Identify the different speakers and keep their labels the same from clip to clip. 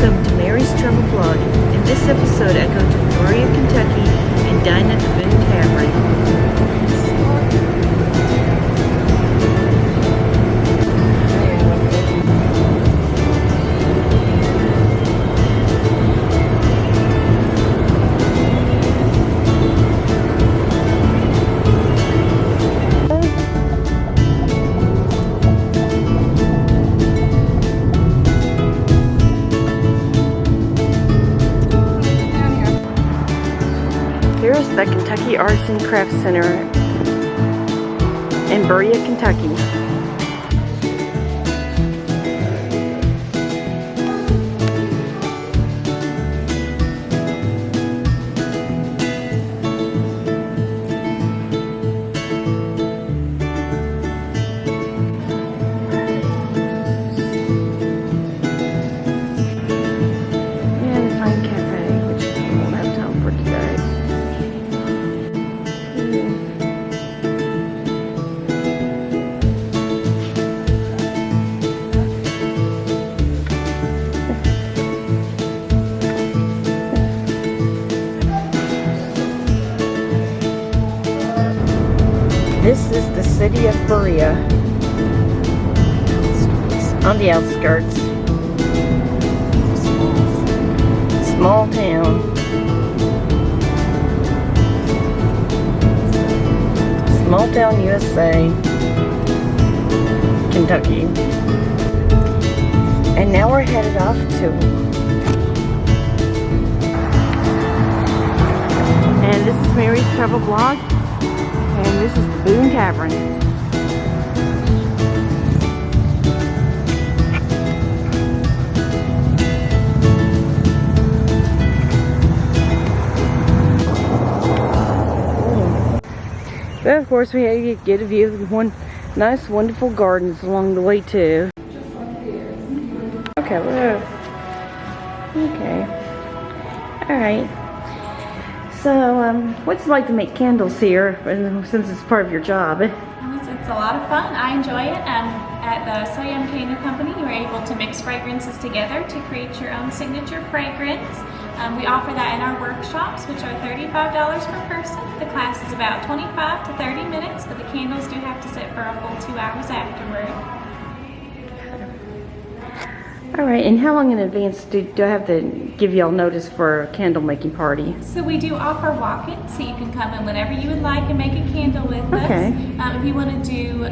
Speaker 1: Welcome to Mary's Travel Blog. In this episode, I go to Berea, Kentucky and dine at the Boone Tavern. Here's the Kentucky Artisan Craft Center in Berea, Kentucky. And a fine cafe, which we won't have time for today. This is the city of Berea. It's on the outskirts. Small town. Small town USA. Kentucky. And now we're headed off to... And this is Mary's Travel Blog. And this is the Boone Tavern. But of course we had to get a view of one nice, wonderful gardens along the way too. Okay, whoa. Okay. Alright. So, what's it like to make candles here, since it's part of your job?
Speaker 2: It's a lot of fun. I enjoy it. At the Soyum Candle Company, you are able to mix fragrances together to create your own signature fragrance. We offer that in our workshops, which are $35 per person. The class is about 25 to 30 minutes, but the candles do have to sit for a full 2 hours afterward.
Speaker 1: Alright, and how long in advance do I have to give y'all notice for a candle making party?
Speaker 2: So we do offer walk-ins, so you can come in whenever you would like and make a candle with
Speaker 1: Okay.
Speaker 2: us. If you want to do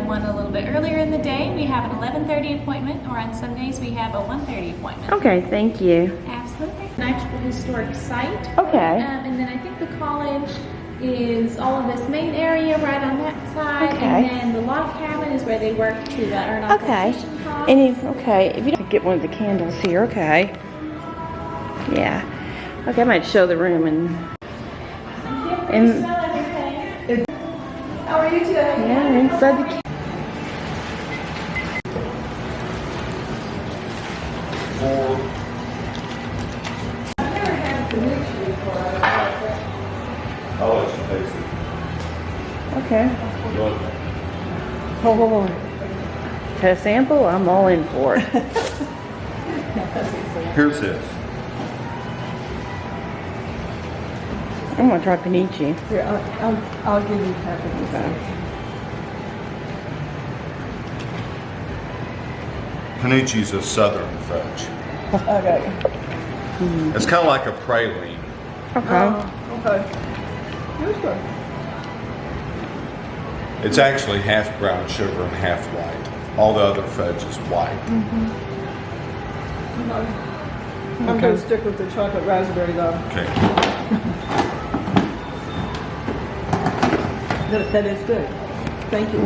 Speaker 2: one a little bit earlier in the day, we have an 11:30 appointment, or on Sundays we have a 1:30 appointment.
Speaker 1: Okay, thank you.
Speaker 2: Absolutely. An actual historic site.
Speaker 1: Okay.
Speaker 2: And then I think the college is all of this main area right on that side.
Speaker 1: Okay.
Speaker 2: And then the log cabin is where they work to earn off
Speaker 1: Okay.
Speaker 2: their tuition costs.
Speaker 1: And if you don't get one of the candles here, okay. Yeah. Okay, I might show the room and
Speaker 2: Smell everything. How are you today?
Speaker 1: yeah, inside the
Speaker 3: I'll let you taste it.
Speaker 1: okay. Oh, to a sample, I'm all in for it.
Speaker 3: Here's this.
Speaker 1: I'm gonna try Panichi.
Speaker 4: Here, I'll give you half of this.
Speaker 3: Panichi's a southern fudge.
Speaker 4: Okay.
Speaker 3: It's kind of like a praline.
Speaker 1: Okay.
Speaker 4: Okay. Here's good.
Speaker 3: It's actually half brown sugar and half white. All the other fudge is white.
Speaker 4: I'm going to stick with the chocolate raspberry though.
Speaker 3: Okay.
Speaker 4: That is good. Thank you.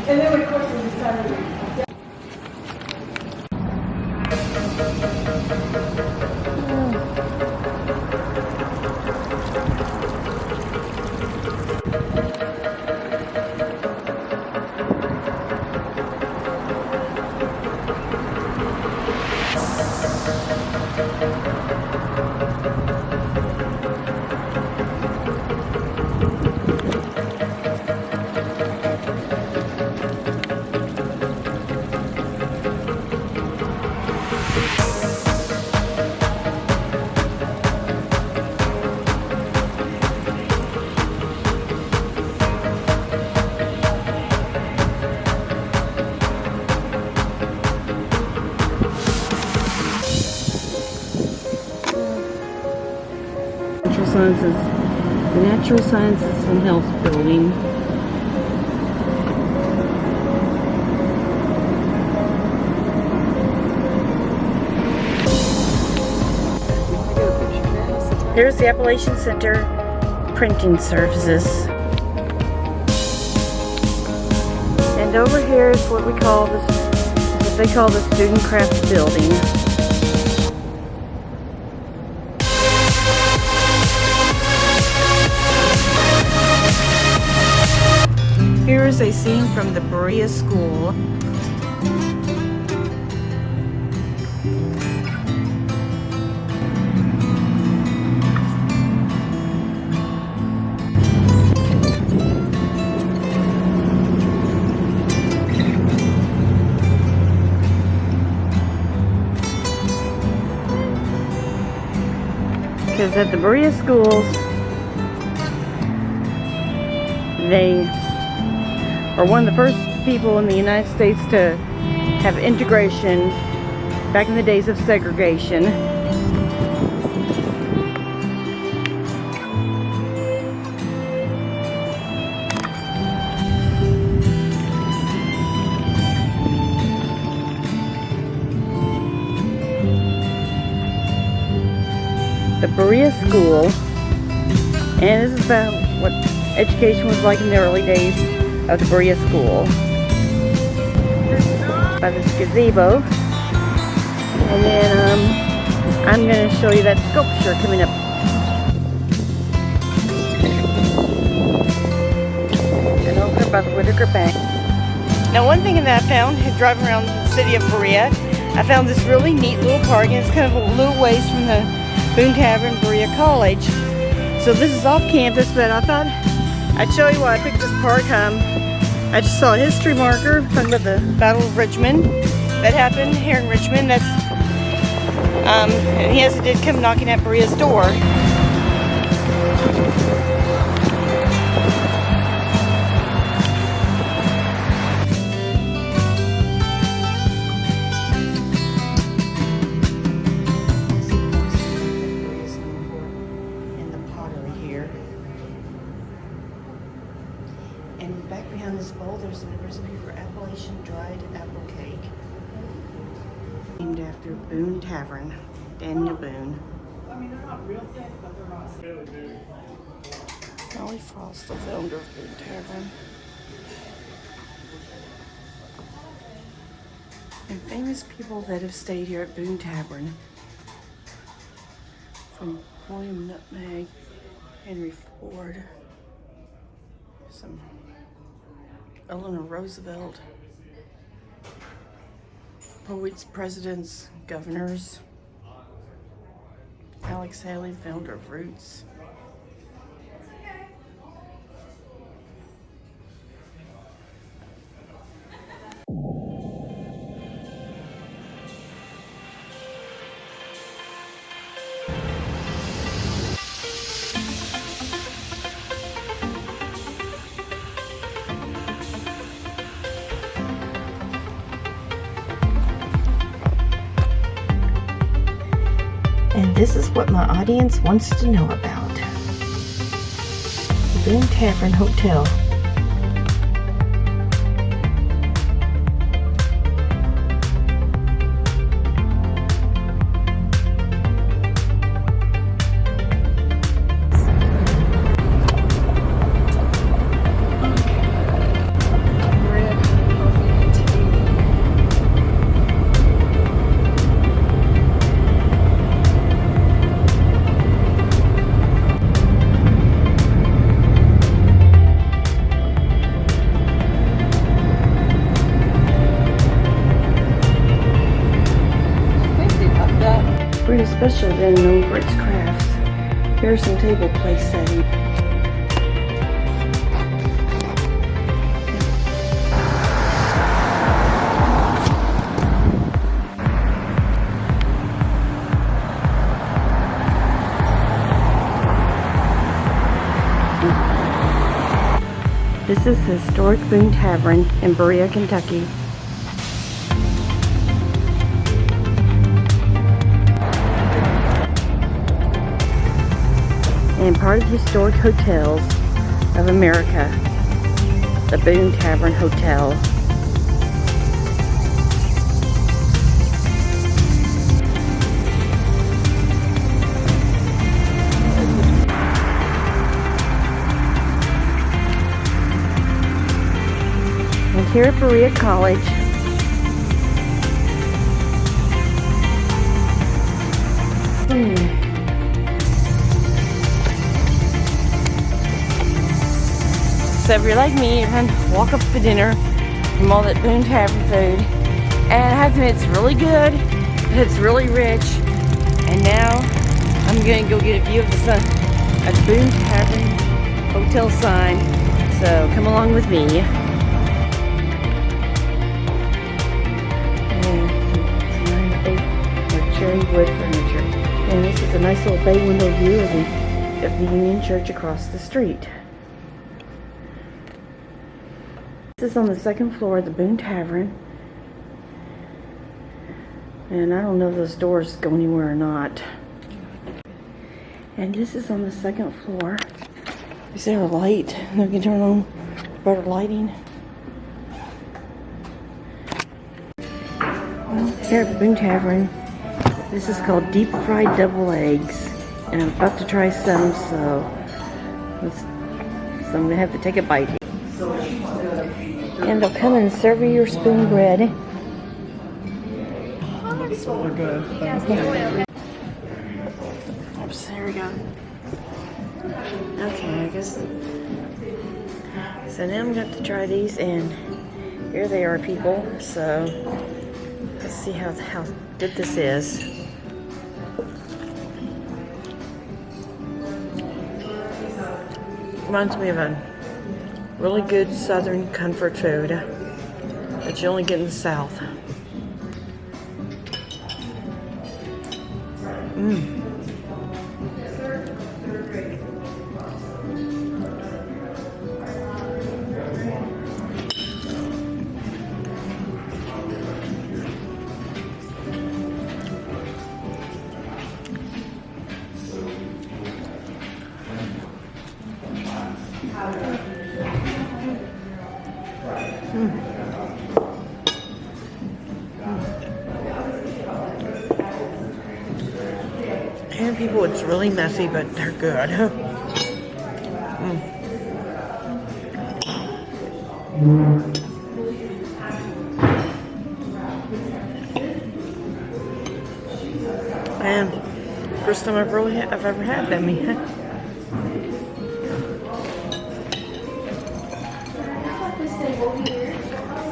Speaker 4: And then of course we decided.
Speaker 1: Natural Sciences and Health Building. Here's the Appalachian Center Printing Services. And over here is what they call the Student Craft Building. Here's a scene from the Berea School. Because at the Berea schools, they are one of the first people in the United States to have integration back in the days of segregation. The Berea School, and this is about what education was like in the early days of the Berea School. By this gazebo, and then I'm going to show you that sculpture coming up. And over by the Whitaker Bank. Now, one thing that I found driving around the city of Berea, I found this really neat little park, and it's kind of a little ways from the Boone Tavern, Berea College. So this is off campus, but I thought I'd show you why I picked this park. I just saw a history marker talking about the Battle of Richmond that happened here in Richmond. That's and yes, it did come knocking at Berea's door. And back behind this bowl, there's a recipe for Appalachian dried apple cake. Named after Boone Tavern, Daniel Boone.
Speaker 4: I mean, they're not real thick, but they're not really big.
Speaker 1: Molly Frost, the founder of Boone Tavern. And famous people that have stayed here at Boone Tavern. From William Nutmeg, Henry Ford, some Eleanor Roosevelt, poets, presidents, governors, Alex Haley, founder of Roots.
Speaker 5: And this is what my audience wants to know about. The Boone Tavern Hotel.
Speaker 1: Berea especially then known for its crafts. Here's some table place setting. This is the historic Boone Tavern in Berea, Kentucky. and part of the historic hotels of America, the Boone Tavern Hotel. And here at Berea College, so if you're like me, you're going to walk up for dinner from all that Boone Tavern food. And I have to admit, it's really good, but it's really rich. And now I'm going to go get a view of the sun at the Boone Tavern Hotel sign. So come along with me. Cherry wood furniture. And this is a nice little bay window view of the Union Church across the street. This is on the second floor of the Boone Tavern. And I don't know if those doors go anywhere or not. And this is on the second floor. Is there a light? We can turn on better lighting. Well, here at the Boone Tavern, this is called deep fried devil eggs, and I'm about to try some, so I'm gonna have to take a bite. And they'll come and serve you your spoon bread.
Speaker 4: It's really good.
Speaker 1: Oops, there we go. Okay, I guess. So now I'm going to try these, and here they are, people. So let's see how good this is. Reminds me of a really good southern comfort food that you only get in the South. And people, it's really messy, but they're good. And first time I've ever had them.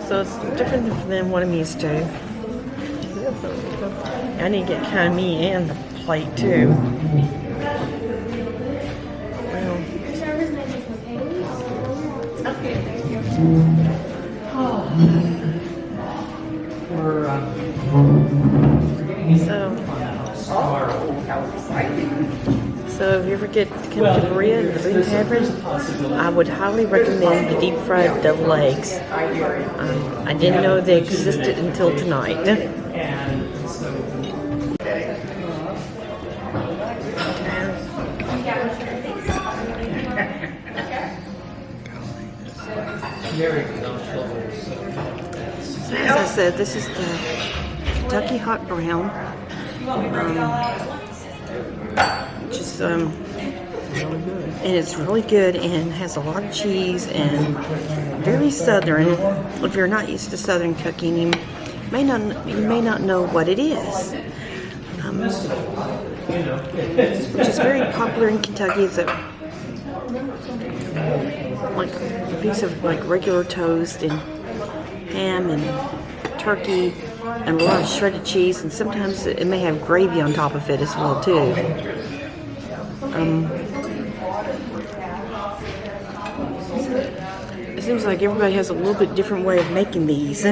Speaker 1: So it's different than what I'm used to. I need to get kind of me and the plate too. Well.
Speaker 6: Okay, thank you. We're getting
Speaker 1: So if you ever get to come to Berea, the Boone Tavern, I would highly recommend the deep fried devil eggs. I didn't know they existed until tonight. So as I said, this is the Kentucky Hot Brown, which is and it's really good and has a lot of cheese and very southern. If you're not used to southern cooking, you may not know what it is. Which is very popular in Kentucky. It's like a piece of like regular toast and ham and turkey and a lot of shredded cheese, and sometimes it may have gravy on top of it as well too. It seems like everybody has a little bit different way of making these.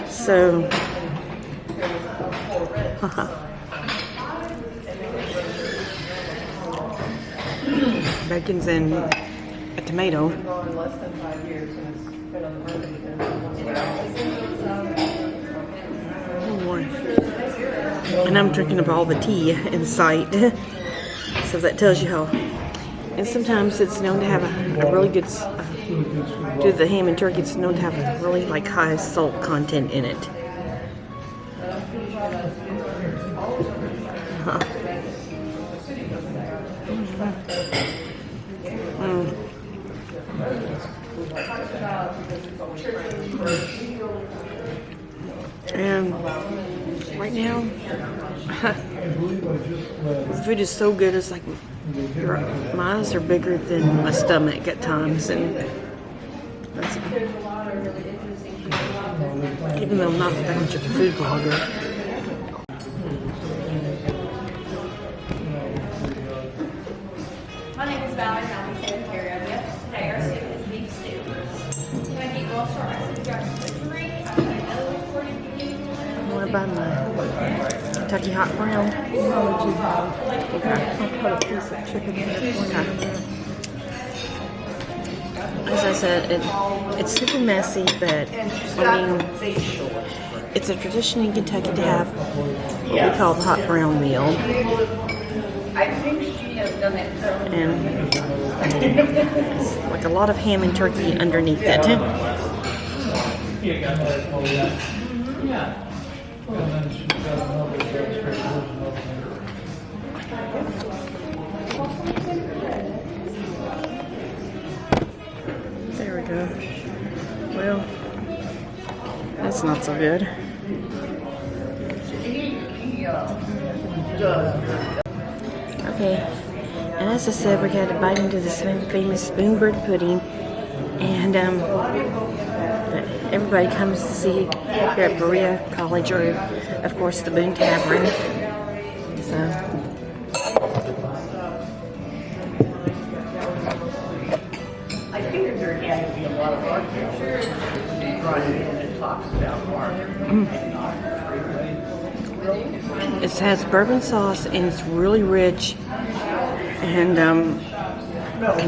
Speaker 1: So bacon's and a tomato. Oh, more. And I'm drinking up all the tea in sight. So that tells you how. And sometimes it's known to have a really good, due to the ham and turkey, it's known to have a really like high salt content in it. And right now, the food is so good. It's like my eyes are bigger than my stomach at times, and that's, even though I'm not that much of a food blogger.
Speaker 2: My name is Valerie, and I'll be taking care of you. Today our soup is beef stew. Can I get well start my soup jar for 3? I'll put another one for you.
Speaker 1: What about my Kentucky hot brown?
Speaker 4: I'll cut a piece of chicken in it.
Speaker 1: As I said, it's super messy, but I mean, it's a tradition in Kentucky to have what we call the hot brown meal. And it's like a lot of ham and turkey underneath it. There we go. Well, that's not so good. Okay, and as I said, we got to bite into this famous Boone bread pudding, and everybody comes to see here at Berea College, or of course the Boone Tavern. So.
Speaker 6: I figured there had to be a lot of art there. Right in and talks about art.
Speaker 1: It has bourbon sauce and it's really rich, and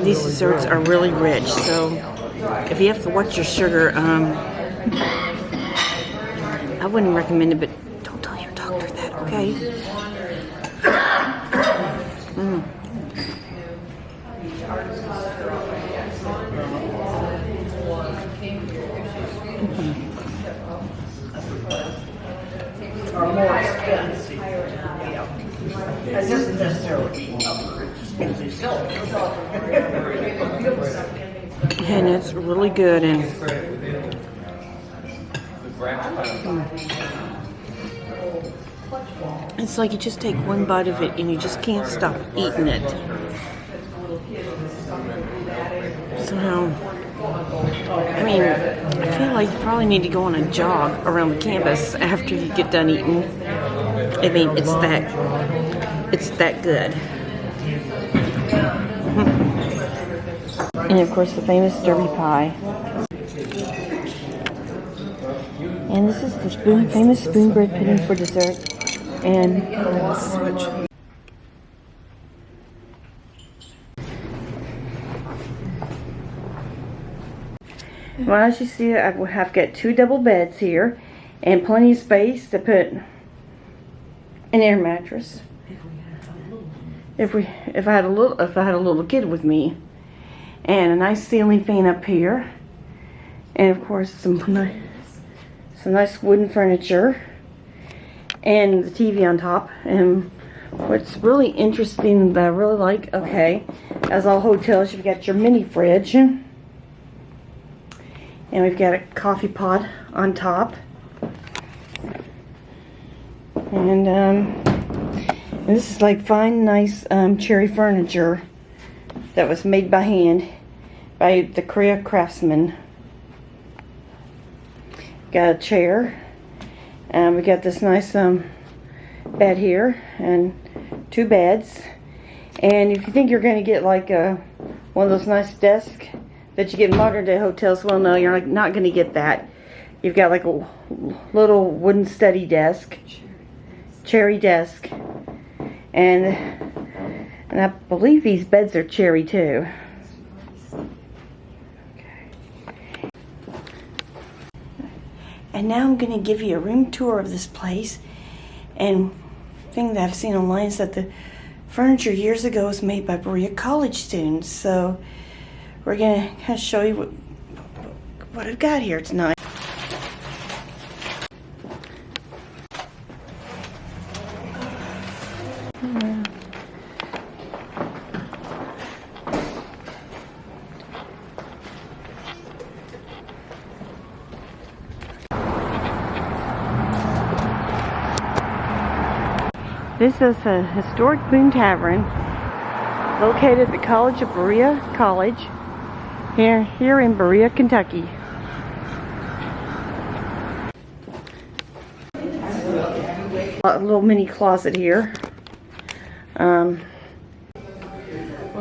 Speaker 1: these desserts are really rich. So if you have to watch your sugar, I wouldn't recommend it, but don't tell your doctor that, okay?
Speaker 6: Are more expensive. Yeah. That doesn't necessarily mean number. It just means they sell it.
Speaker 1: And it's really good. And it's like you just take one bite of it and you just can't stop eating it. So, I mean, I feel like you probably need to go on a jog around the campus after you get done eating. I mean, it's that good. And of course, the famous Derby pie. And this is the famous spoon bread pudding for dessert. And switch. Well, as you see, I have got 2 double beds here, and plenty of space to put an air mattress. If I had a little kid with me, and a nice ceiling fan up here, and of course some nice wooden furniture, and the TV on top. And what's really interesting that I really like, okay, as all hotels, you've got your mini fridge. And we've got a coffee pot on top. And this is like fine, nice cherry furniture that was made by hand by the Korea craftsman. Got a chair. And we got this nice bed here, and 2 beds. And if you think you're going to get like one of those nice desks that you get in modern day hotels, well, no, you're not going to get that. You've got like a little wooden study desk, cherry desk, and I believe these beds are cherry too. Okay. And now I'm going to give you a room tour of this place. And the thing that I've seen online is that the furniture years ago was made by Berea College students. So we're gonna kind of show you what I've got here tonight. This is a historic Boone Tavern located at the College of Berea College here in Berea, Kentucky. A little mini closet here. Well,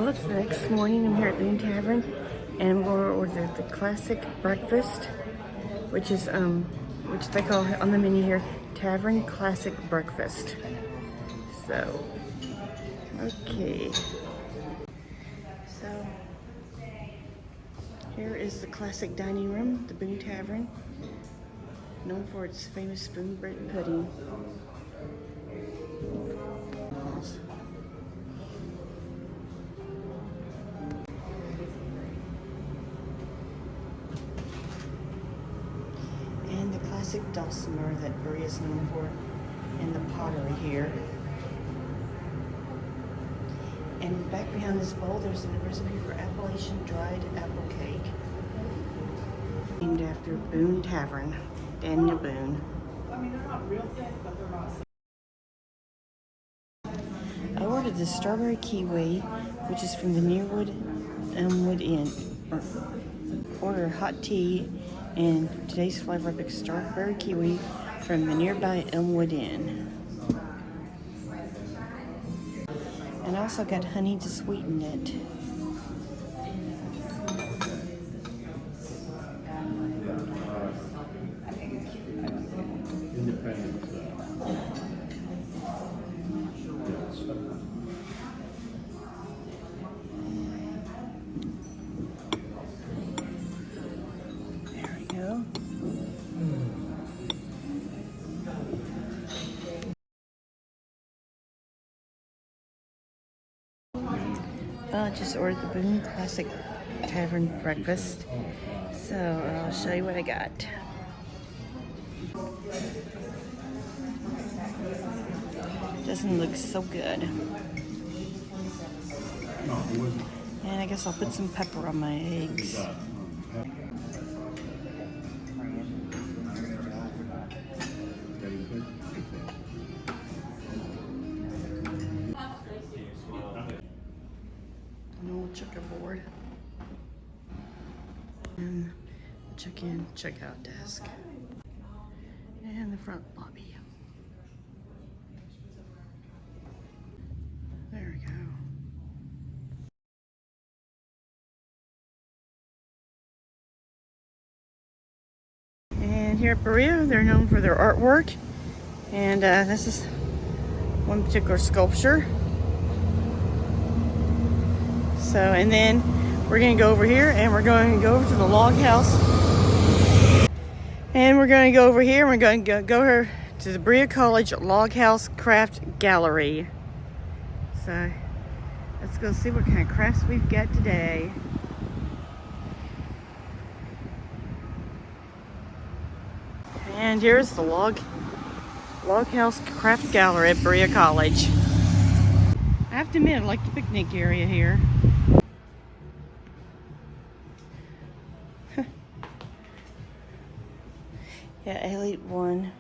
Speaker 1: it's the next morning. I'm here at Boone Tavern, and I'm going to order the classic breakfast, which is which they call on the menu here Tavern Classic Breakfast. So, okay. So, here is the classic dining room, the Boone Tavern, known for its famous spoon bread pudding. And the classic dulcimer that Berea is known for, and the pottery here. And back behind this bowl, there's a recipe for Appalachian dried apple cake, named after Boone Tavern, Daniel Boone. I ordered the strawberry kiwi, which is from the Nearwood Elmwood Inn. Order hot tea and today's flavor epic strawberry kiwi from the nearby Elmwood Inn. And I also got honey to sweeten it. There we go. I just ordered the Boone Classic Tavern Breakfast, so I'll show you what I got. Doesn't look so good. And I guess I'll put some pepper on my eggs. Checkerboard and the check-in, check-out desk, and the front lobby. There we go. And here at Berea, they're known for their artwork, and this is one particular sculpture. So, and then we're going to go over here and we're going to go over to the log house. And we're going to go over here and we're going to go here to the Berea College Log House Craft Gallery. So, let's go see what kind of crafts we've got today. And here's the Log House Craft Gallery at Berea College. I have to admit, I like the picnic area here. Yeah, Elite 1.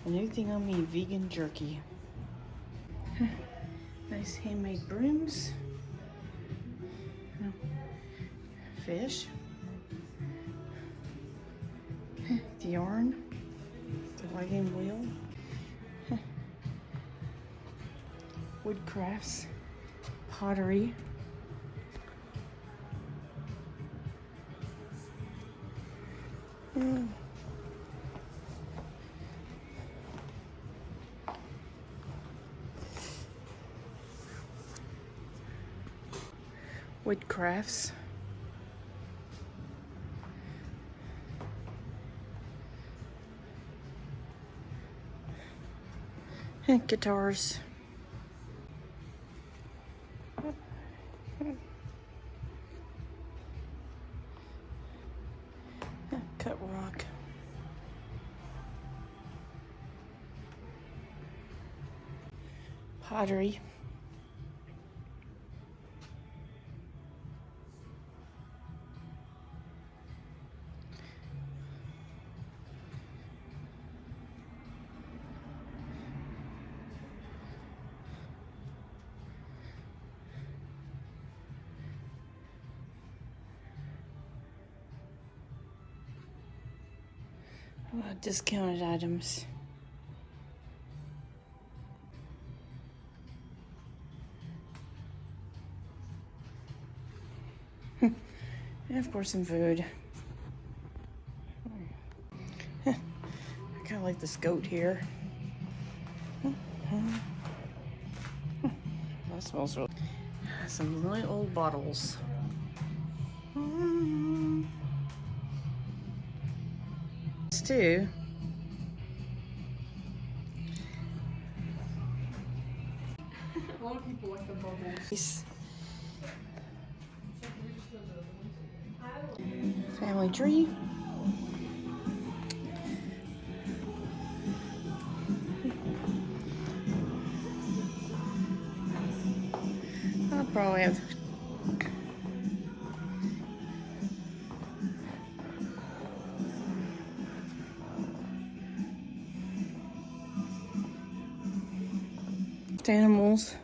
Speaker 1: A new thing on me, vegan jerky. Nice handmade brooms. Fish. The yarn. The wagon wheel. Wood crafts. Pottery. Wood crafts. Guitars. Cut rock. Pottery. Discounted items. And of course some food. I kind of like this goat here. That smells really. Some really old bottles. Too.
Speaker 4: A lot of people like the bubbles.
Speaker 1: Family tree. I'll probably have animals.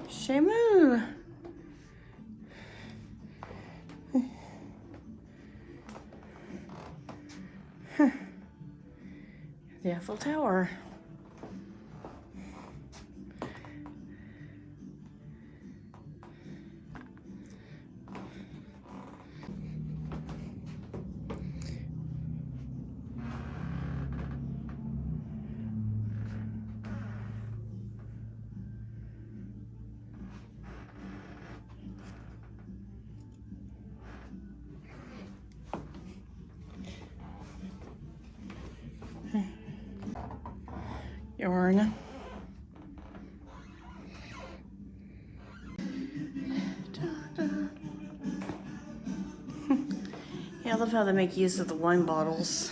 Speaker 1: Shamu. The Eiffel Tower. Yarn. Yeah, I love how they make use of the wine bottles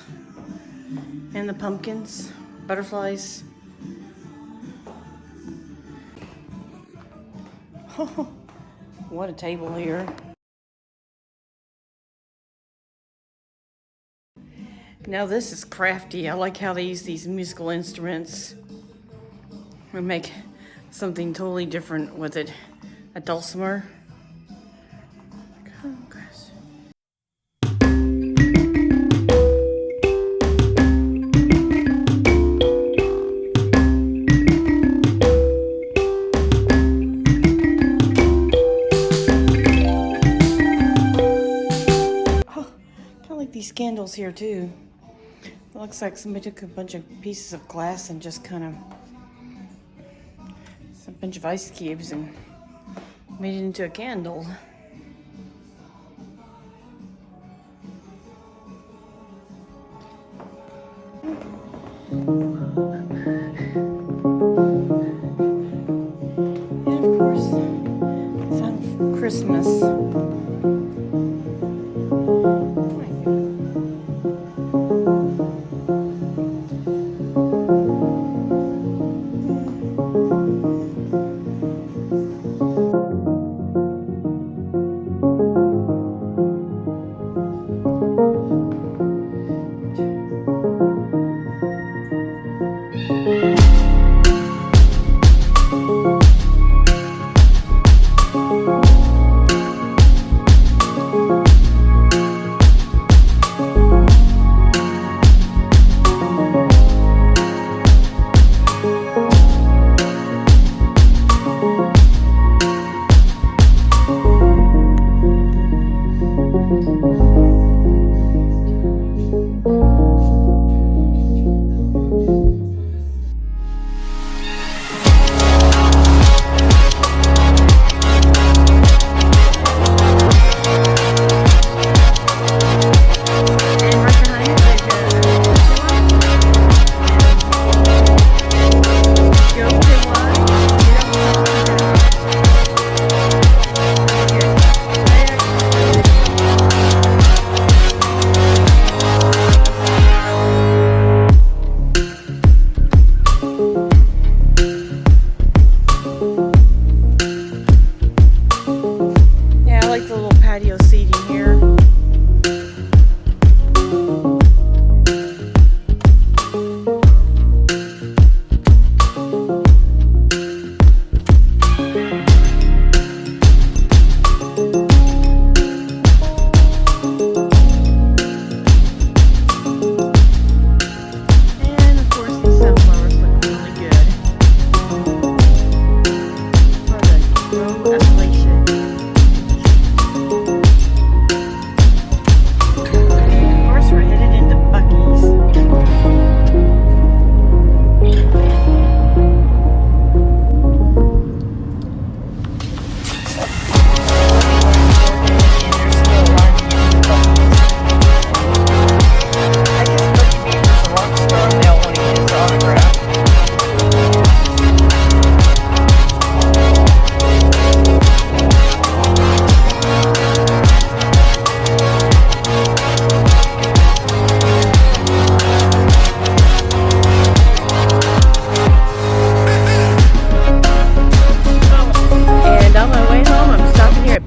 Speaker 1: and the pumpkins, butterflies. What a table here. Now this is crafty. I like how they use these musical instruments and make something totally different with it. A dulcimer. Congress. Oh, kind of like these candles here too. It looks like somebody took a bunch of pieces of glass and just kind of a bunch of ice cubes and made it into a candle. And of course, some Christmas.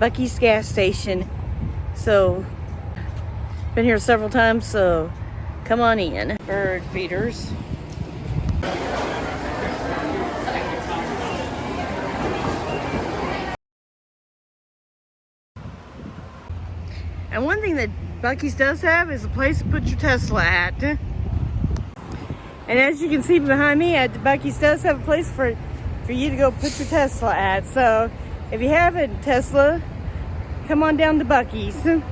Speaker 1: Buc-ee's gas station. So, been here several times, so come on in. Bird feeders. And one thing that Buc-ee's does have is a place to put your Tesla at. And as you can see behind me, at Buc-ee's does have a place for you to go put your Tesla at. So if you have a Tesla, come on down to Buc-ee's.